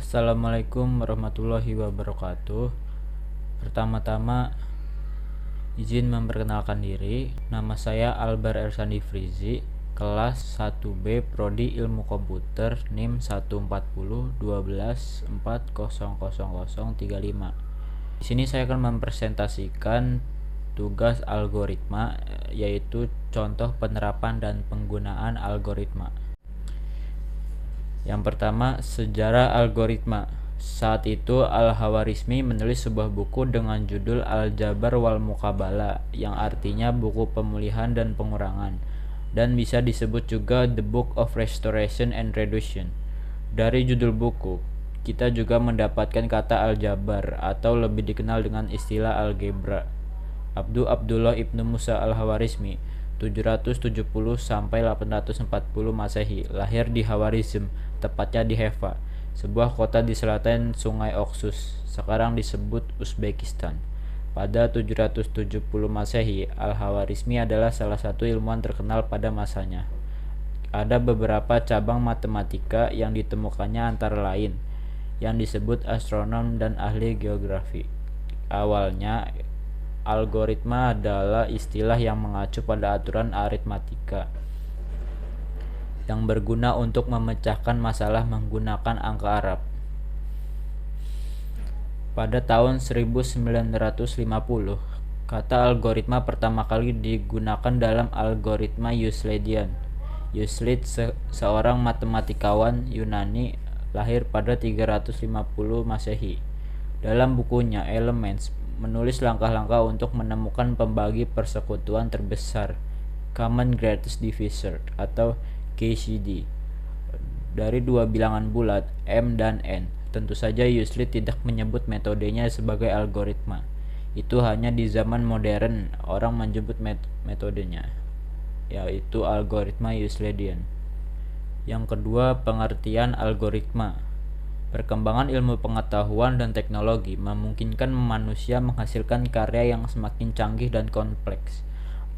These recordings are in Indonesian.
Assalamualaikum warahmatullahi wabarakatuh. Pertama-tama izin memperkenalkan diri. Nama saya Albar Ersandi Frizi, kelas 1B Prodi Ilmu Komputer, NIM 1401211400035. Di sini saya akan mempresentasikan tugas algoritma, yaitu contoh penerapan dan penggunaan algoritma. Yang pertama, sejarah algoritma. Saat itu Al-Khawarizmi menulis sebuah buku dengan judul Al-Jabar wal Muqabalah, yang artinya buku pemulihan dan pengurangan, dan bisa disebut juga The Book of Restoration and Reduction. Dari judul buku, kita juga mendapatkan kata Al-Jabar, atau lebih dikenal dengan istilah algebra. Abdullah ibnu Musa Al-Khawarizmi 770 sampai 840 Masehi, lahir di Khawarizm, tepatnya di Haifa, sebuah kota di selatan Sungai Oxus, sekarang disebut Uzbekistan. Pada 770 Masehi, Al-Khawarizmi adalah salah satu ilmuwan terkenal pada masanya. Ada beberapa cabang matematika yang ditemukannya, antara lain yang disebut astronom dan ahli geografi. Awalnya, algoritma adalah istilah yang mengacu pada aturan aritmatika yang berguna untuk memecahkan masalah menggunakan angka Arab. Pada tahun 1950, kata algoritma pertama kali digunakan dalam algoritma Euslidian. Euclid, seorang matematikawan Yunani, lahir pada 350 Masehi. Dalam bukunya Elements, menulis langkah-langkah untuk menemukan pembagi persekutuan terbesar, Common Greatest Divisor atau KCD, dari dua bilangan bulat M dan N. Tentu saja Euclid tidak menyebut metodenya sebagai algoritma. Itu hanya di zaman modern orang menyebut metodenya, yaitu algoritma Euclidean. Yang kedua, pengertian algoritma. Perkembangan ilmu pengetahuan dan teknologi memungkinkan manusia menghasilkan karya yang semakin canggih dan kompleks.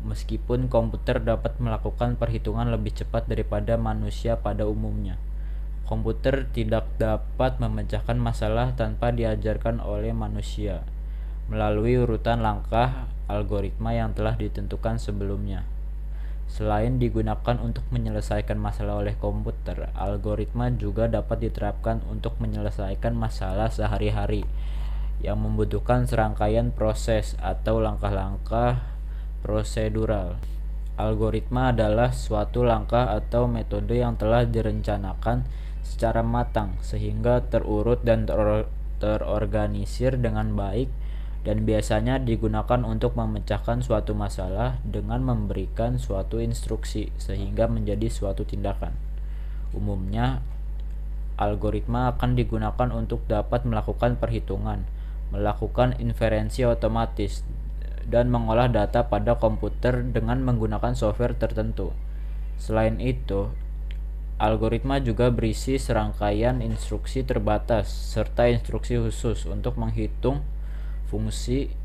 Meskipun komputer dapat melakukan perhitungan lebih cepat daripada manusia pada umumnya, komputer tidak dapat memecahkan masalah tanpa diajarkan oleh manusia melalui urutan langkah algoritma yang telah ditentukan sebelumnya. Selain digunakan untuk menyelesaikan masalah oleh komputer, algoritma juga dapat diterapkan untuk menyelesaikan masalah sehari-hari yang membutuhkan serangkaian proses atau langkah-langkah prosedural. Algoritma adalah suatu langkah atau metode yang telah direncanakan secara matang sehingga terurut dan terorganisir dengan baik, dan biasanya digunakan untuk memecahkan suatu masalah dengan memberikan suatu instruksi sehingga menjadi suatu tindakan. Umumnya, algoritma akan digunakan untuk dapat melakukan perhitungan, melakukan inferensi otomatis, dan mengolah data pada komputer dengan menggunakan software tertentu. Selain itu, algoritma juga berisi serangkaian instruksi terbatas serta instruksi khusus untuk menghitung fungsi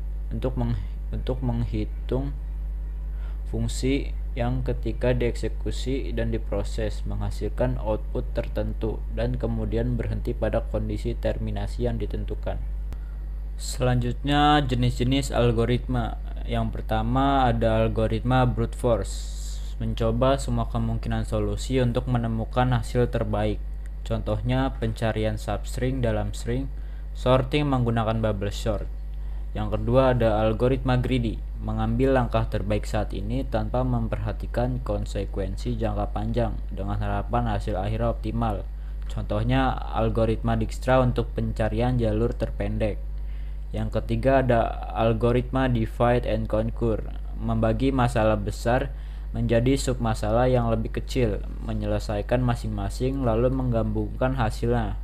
yang ketika dieksekusi dan diproses menghasilkan output tertentu dan kemudian berhenti pada kondisi terminasi yang ditentukan. Selanjutnya, jenis-jenis algoritma. Yang pertama ada algoritma brute force, mencoba semua kemungkinan solusi untuk menemukan hasil terbaik. Contohnya pencarian substring dalam string, sorting menggunakan bubble sort. Yang kedua ada algoritma greedy, mengambil langkah terbaik saat ini tanpa memperhatikan konsekuensi jangka panjang dengan harapan hasil akhir optimal. Contohnya algoritma Dijkstra untuk pencarian jalur terpendek. Yang ketiga ada algoritma divide and conquer, membagi masalah besar menjadi submasalah yang lebih kecil, menyelesaikan masing-masing lalu menggabungkan hasilnya.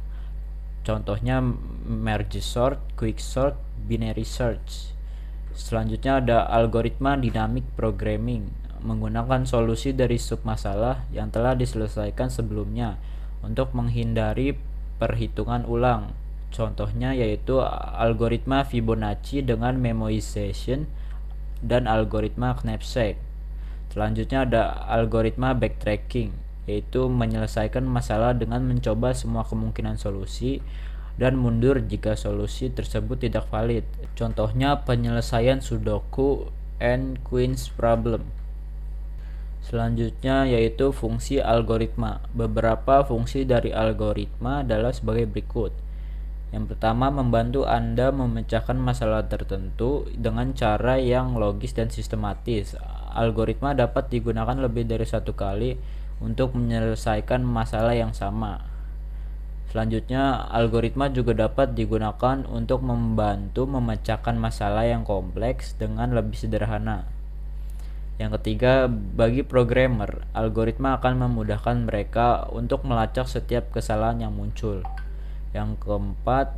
Contohnya merge sort, quick sort, binary search. Selanjutnya ada algoritma dynamic programming, menggunakan solusi dari submasalah yang telah diselesaikan sebelumnya untuk menghindari perhitungan ulang. Contohnya yaitu algoritma Fibonacci dengan memoization dan algoritma Knapsack. Selanjutnya ada algoritma backtracking, yaitu menyelesaikan masalah dengan mencoba semua kemungkinan solusi dan mundur jika solusi tersebut tidak valid. Contohnya penyelesaian Sudoku and Queen's problem. Selanjutnya yaitu fungsi algoritma. Beberapa fungsi dari algoritma adalah sebagai berikut. Yang pertama, membantu Anda memecahkan masalah tertentu dengan cara yang logis dan sistematis. Algoritma dapat digunakan lebih dari satu kali untuk menyelesaikan masalah yang sama. Selanjutnya, algoritma juga dapat digunakan untuk membantu memecahkan masalah yang kompleks dengan lebih sederhana. Yang ketiga, bagi programmer, algoritma akan memudahkan mereka untuk melacak setiap kesalahan yang muncul. Yang keempat,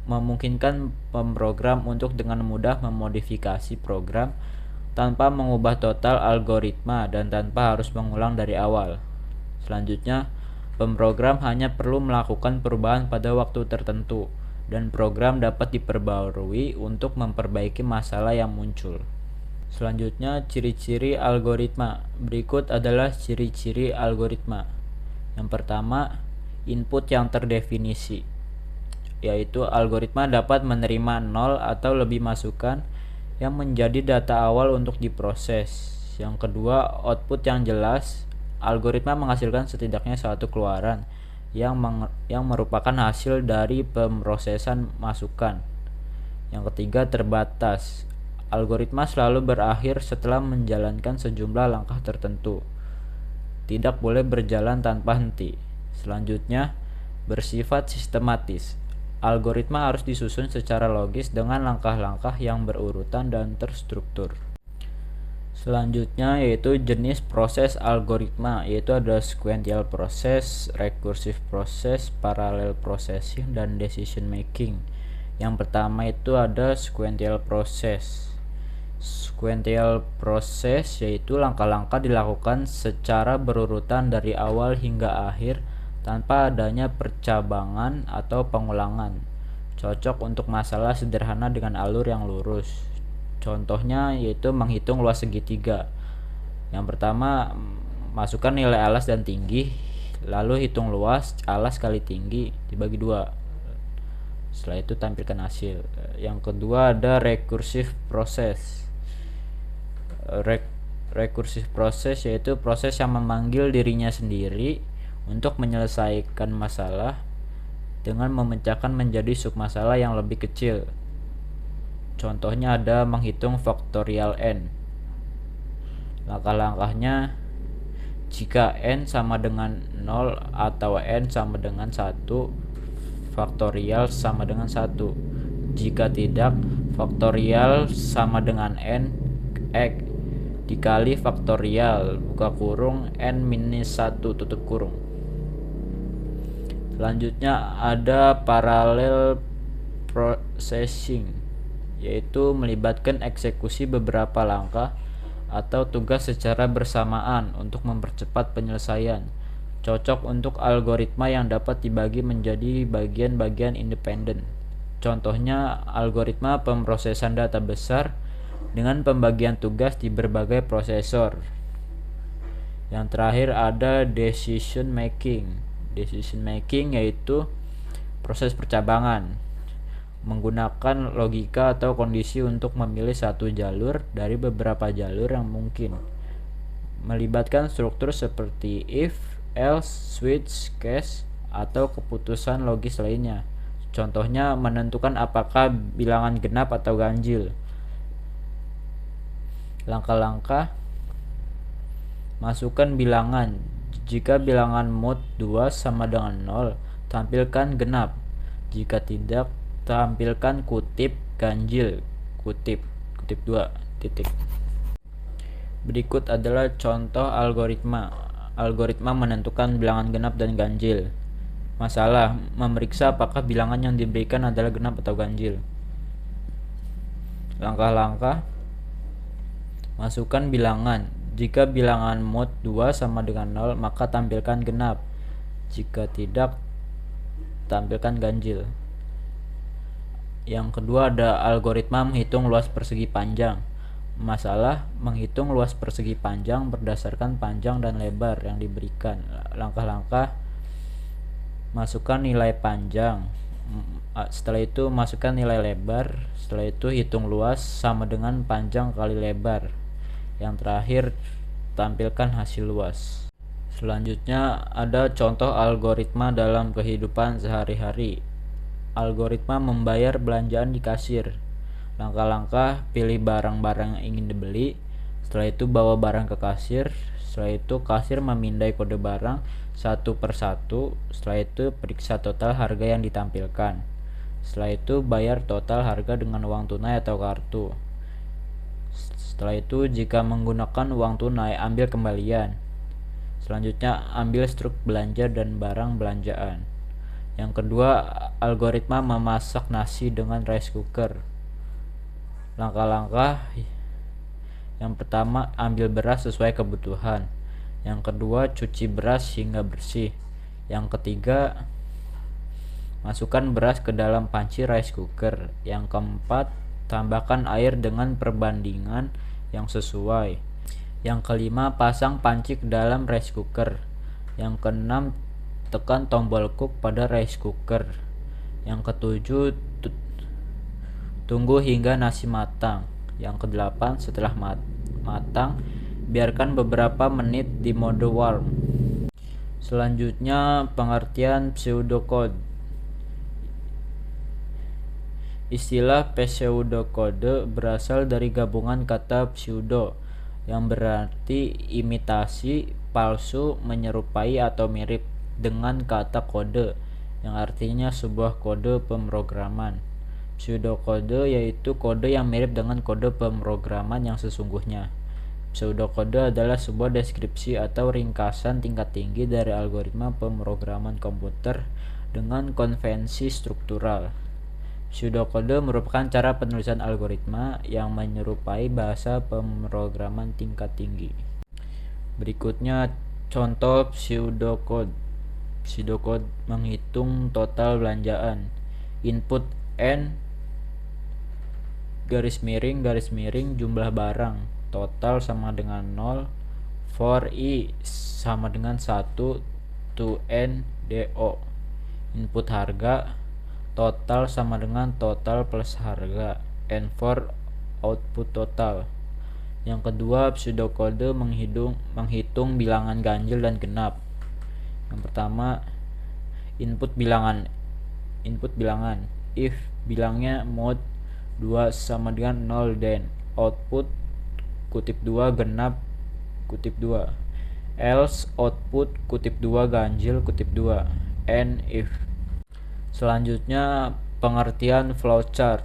memungkinkan pemrogram untuk dengan mudah memodifikasi program tanpa mengubah total algoritma dan tanpa harus mengulang dari awal. Selanjutnya, pemrogram hanya perlu melakukan perubahan pada waktu tertentu, dan program dapat diperbarui untuk memperbaiki masalah yang muncul. Selanjutnya, ciri-ciri algoritma. Berikut adalah ciri-ciri algoritma. Yang pertama, input yang terdefinisi, yaitu algoritma dapat menerima 0 atau lebih masukan yang menjadi data awal untuk diproses. Yang kedua, output yang jelas. Algoritma menghasilkan setidaknya satu keluaran yang merupakan hasil dari pemrosesan masukan. Yang ketiga, terbatas. Algoritma selalu berakhir setelah menjalankan sejumlah langkah tertentu. Tidak boleh berjalan tanpa henti. Selanjutnya, bersifat sistematis. Algoritma harus disusun secara logis dengan langkah-langkah yang berurutan dan terstruktur. Selanjutnya yaitu jenis proses algoritma, yaitu ada sequential process, recursive process, parallel processing, dan decision making. Yang pertama itu ada sequential process. Sequential process yaitu langkah-langkah dilakukan secara berurutan dari awal hingga akhir tanpa adanya percabangan atau pengulangan. Cocok untuk masalah sederhana dengan alur yang lurus. Contohnya yaitu menghitung luas segitiga. Yang pertama, masukkan nilai alas dan tinggi, lalu hitung luas alas kali tinggi dibagi 2. Setelah itu tampilkan hasil. Yang kedua ada recursive process. Recursive process yaitu proses yang memanggil dirinya sendiri untuk menyelesaikan masalah dengan memecahkan menjadi submasalah yang lebih kecil. Contohnya ada menghitung faktorial n. Langkah-langkahnya, jika n sama dengan 0 atau n sama dengan 1, faktorial sama dengan 1. Jika tidak, faktorial sama dengan n dikali faktorial buka kurung n minus 1 tutup kurung. Selanjutnya ada parallel processing, yaitu melibatkan eksekusi beberapa langkah atau tugas secara bersamaan untuk mempercepat penyelesaian. Cocok untuk algoritma yang dapat dibagi menjadi bagian-bagian independen. Contohnya algoritma pemrosesan data besar dengan pembagian tugas di berbagai prosesor. Yang terakhir ada decision making. Decision making yaitu proses percabangan, menggunakan logika atau kondisi untuk memilih satu jalur dari beberapa jalur yang mungkin. Melibatkan struktur seperti if, else, switch, case, atau keputusan logis lainnya. Contohnya menentukan apakah bilangan genap atau ganjil. Langkah-langkah, masukkan bilangan. Jika bilangan mod 2 sama dengan 0, tampilkan genap. Jika tidak, tampilkan kutip ganjil, kutip 2 titik. Berikut adalah contoh algoritma. Algoritma menentukan bilangan genap dan ganjil. Masalah, memeriksa apakah bilangan yang diberikan adalah genap atau ganjil. Langkah-langkah, masukkan bilangan. Jika bilangan mod 2 sama dengan 0, maka tampilkan genap. Jika tidak, tampilkan ganjil. Yang kedua ada algoritma menghitung luas persegi panjang. Masalah menghitung luas persegi panjang berdasarkan panjang dan lebar yang diberikan. Langkah-langkah: masukkan nilai panjang, setelah itu masukkan nilai lebar, setelah itu hitung luas sama dengan panjang kali lebar, yang terakhir tampilkan hasil luas. Selanjutnya ada contoh algoritma dalam kehidupan sehari-hari. Algoritma membayar belanjaan di kasir. Langkah-langkah: pilih barang-barang yang ingin dibeli, setelah itu bawa barang ke kasir, setelah itu kasir memindai kode barang satu per satu, setelah itu periksa total harga yang ditampilkan, setelah itu bayar total harga dengan uang tunai atau kartu. Setelah itu jika menggunakan uang tunai, ambil kembalian. Selanjutnya ambil struk belanja dan barang belanjaan. Yang kedua, algoritma memasak nasi dengan rice cooker. Langkah-langkah: yang pertama, ambil beras sesuai kebutuhan. Yang kedua, cuci beras hingga bersih. Yang ketiga, masukkan beras ke dalam panci rice cooker. Yang keempat, tambahkan air dengan perbandingan yang sesuai. Yang kelima, pasang panci ke dalam rice cooker. Yang keenam, tekan tombol cook pada rice cooker. Yang ketujuh, tunggu hingga nasi matang. Yang kedelapan, setelah matang, biarkan beberapa menit di mode warm. Selanjutnya, pengertian pseudocode. Istilah pseudocode berasal dari gabungan kata pseudo, yang berarti imitasi, palsu, menyerupai atau mirip, dengan kata kode, yang artinya sebuah kode pemrograman. Pseudocode yaitu kode yang mirip dengan kode pemrograman yang sesungguhnya. Pseudocode adalah sebuah deskripsi atau ringkasan tingkat tinggi dari algoritma pemrograman komputer dengan konvensi struktural. Pseudocode merupakan cara penulisan algoritma yang menyerupai bahasa pemrograman tingkat tinggi. Berikutnya contoh pseudocode. Pseudocode menghitung total belanjaan. Input N _ jumlah barang total sama dengan 0, for I sama dengan 1 to N DO. Input harga total sama dengan total plus harga, and for output total. Yang kedua, pseudocode menghitung bilangan ganjil dan genap. Yang pertama, input bilangan. If bilangnya mod 2 sama dengan 0, then output kutip 2 genap kutip 2, else output kutip 2 ganjil kutip 2, and if. Selanjutnya, pengertian flowchart.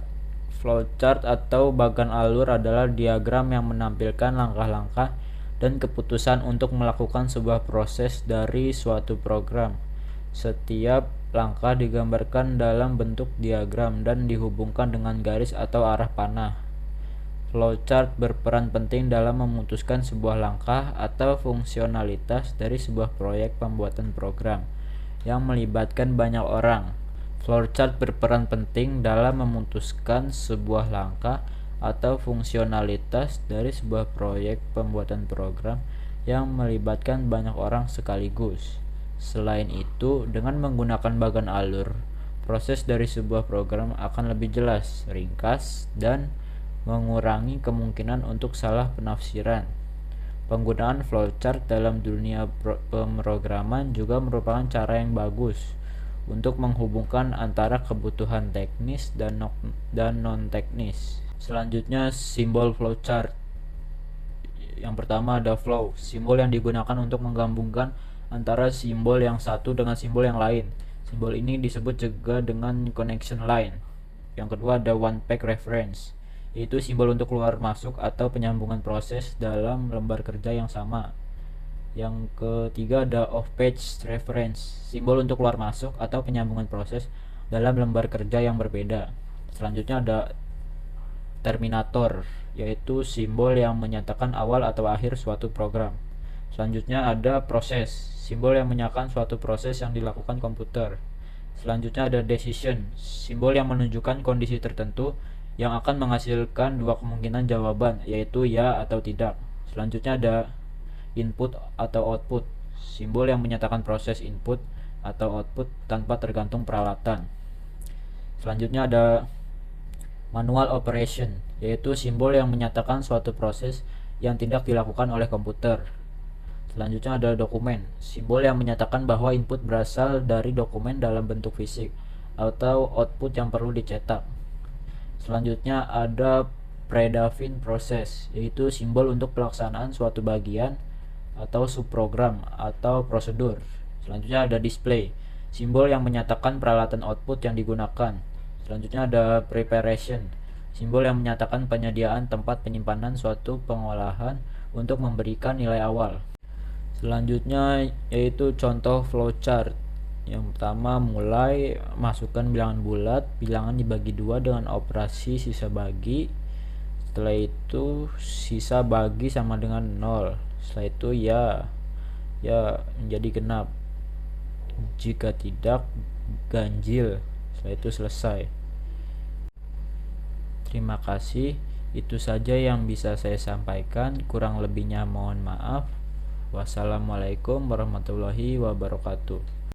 Flowchart atau bagan alur adalah diagram yang menampilkan langkah-langkah dan keputusan untuk melakukan sebuah proses dari suatu program. Setiap langkah digambarkan dalam bentuk diagram dan dihubungkan dengan garis atau arah panah. Flowchart berperan penting dalam memutuskan sebuah langkah atau fungsionalitas dari sebuah proyek pembuatan program yang melibatkan banyak orang. Flowchart berperan penting dalam memutuskan sebuah langkah atau fungsionalitas dari sebuah proyek pembuatan program yang melibatkan banyak orang sekaligus. Selain itu, dengan menggunakan bagan alur, proses dari sebuah program akan lebih jelas, ringkas, dan mengurangi kemungkinan untuk salah penafsiran. Penggunaan flowchart dalam dunia pemrograman juga merupakan cara yang bagus untuk menghubungkan antara kebutuhan teknis dan non-teknis. Selanjutnya, simbol flowchart. Yang pertama ada flow, simbol yang digunakan untuk menggabungkan antara simbol yang satu dengan simbol yang lain. Simbol ini disebut juga dengan connection line. Yang kedua ada one page reference, yaitu simbol untuk keluar masuk atau penyambungan proses dalam lembar kerja yang sama. Yang ketiga ada off page reference, simbol untuk keluar masuk atau penyambungan proses dalam lembar kerja yang berbeda. Selanjutnya ada terminator, yaitu simbol yang menyatakan awal atau akhir suatu program. Selanjutnya ada proses, simbol yang menyatakan suatu proses yang dilakukan komputer. Selanjutnya ada decision, simbol yang menunjukkan kondisi tertentu yang akan menghasilkan dua kemungkinan jawaban, yaitu ya atau tidak. Selanjutnya ada input atau output, simbol yang menyatakan proses input atau output tanpa tergantung peralatan. Selanjutnya ada manual operation, yaitu simbol yang menyatakan suatu proses yang tidak dilakukan oleh komputer. Selanjutnya ada dokumen, simbol yang menyatakan bahwa input berasal dari dokumen dalam bentuk fisik atau output yang perlu dicetak. Selanjutnya ada predefined process, yaitu simbol untuk pelaksanaan suatu bagian atau subprogram atau prosedur. Selanjutnya ada display, simbol yang menyatakan peralatan output yang digunakan. Selanjutnya ada preparation, simbol yang menyatakan penyediaan tempat penyimpanan suatu pengolahan untuk memberikan nilai awal. Selanjutnya yaitu contoh flowchart. Yang pertama, mulai masukkan bilangan bulat, bilangan dibagi dua dengan operasi sisa bagi. Setelah itu sisa bagi sama dengan 0. Setelah itu ya menjadi genap. Jika tidak, ganjil. Setelah itu selesai. Terima kasih. Itu saja yang bisa saya sampaikan. Kurang lebihnya mohon maaf. Wassalamualaikum warahmatullahi wabarakatuh.